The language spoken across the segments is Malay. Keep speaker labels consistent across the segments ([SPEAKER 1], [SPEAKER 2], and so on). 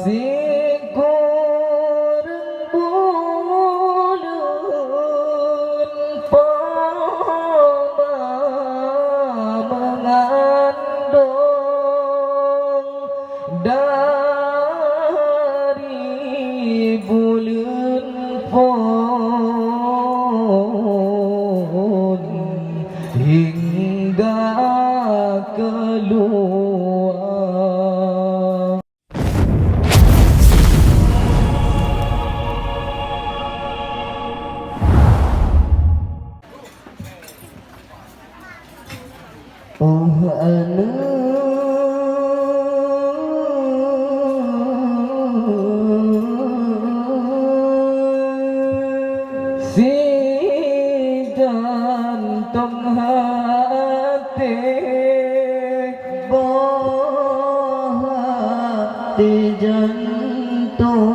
[SPEAKER 1] Sikurang bulan poma mengandung dari bulan pon hingga keluar. Oh si jantung hati hati jantung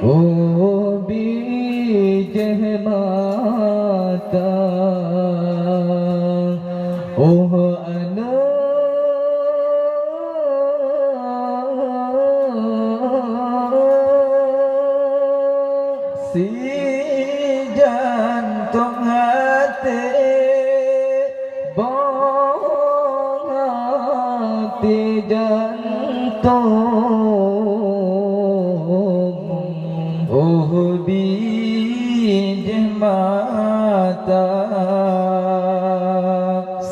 [SPEAKER 1] oh bijih mata oh si jantung hati bong hati jantung oh bijih mata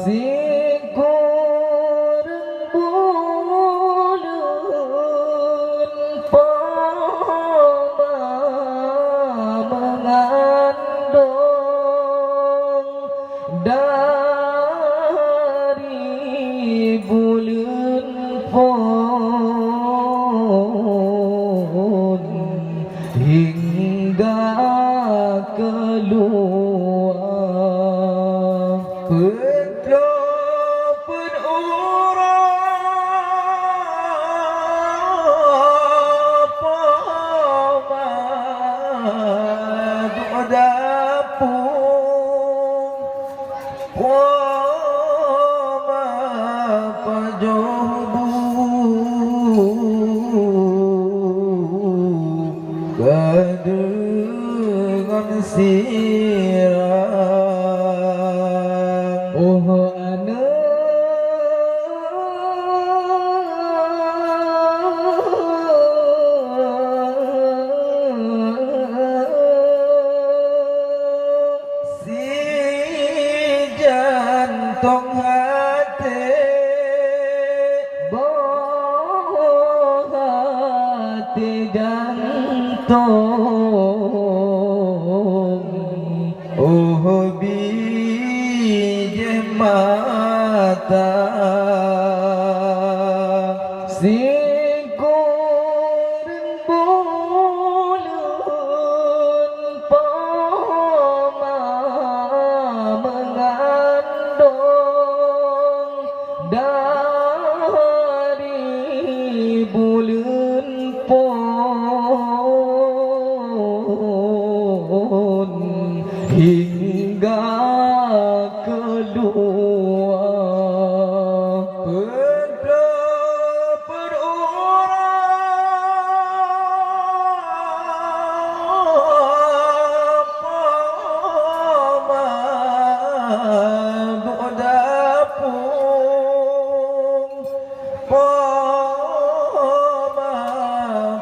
[SPEAKER 1] si kurang bulan poma mengandung dari bulan pon hingga keluar. Betapun orang poma dapur poma pajobu kadengan sirah oh si jantung hati bong hati jantung oh bijih mata si kurang bulan poma mengandung dari bulan pon hingga keluar. Betapun orang poma dapur poma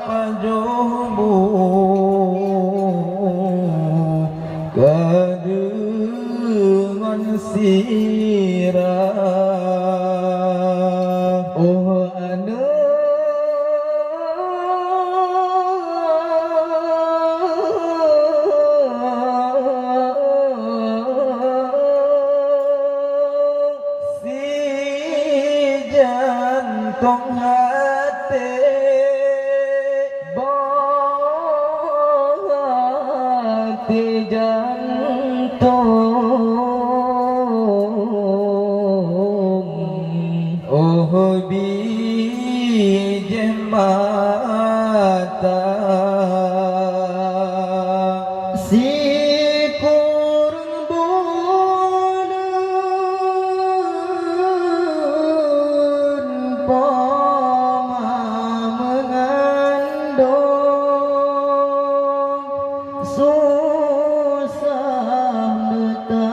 [SPEAKER 1] pajobu kadengan sirah oh si jantung hati bong hati jantung oh bijih mata si kurang bulan poma mengandung susah ditanggung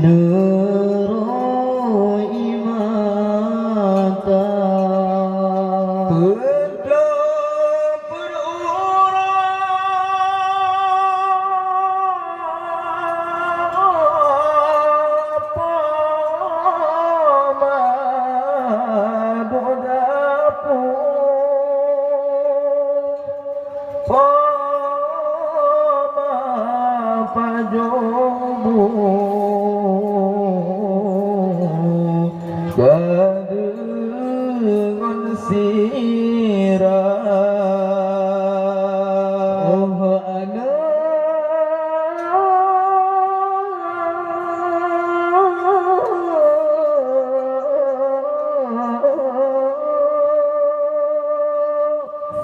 [SPEAKER 1] neroi mata kadengan sirah oh ana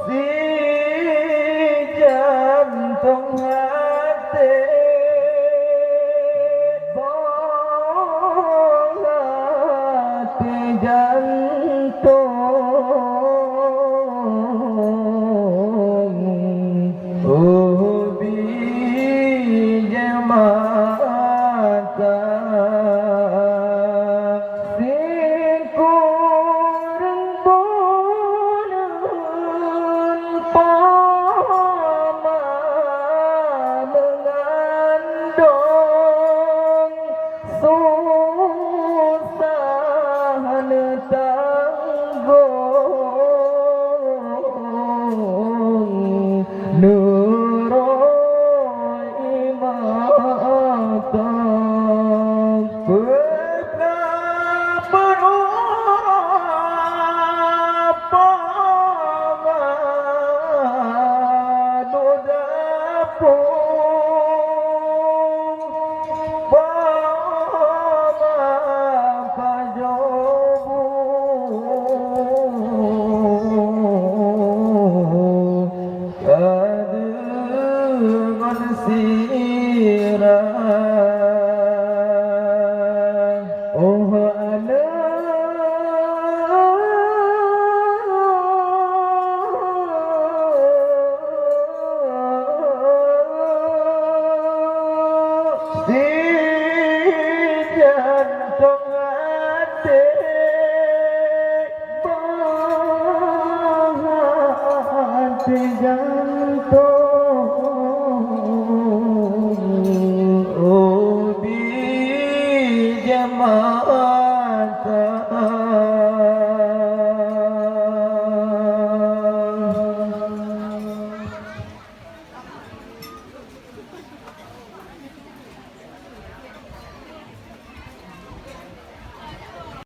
[SPEAKER 1] si jantung hati jantung oh biji mata singkurang bulan pama mengandung susah ditanggung neroi mata betapa berapa mengadu dapur pama pajobu kadengan sirah oh ana si jantung hati hati jantung oh biji mata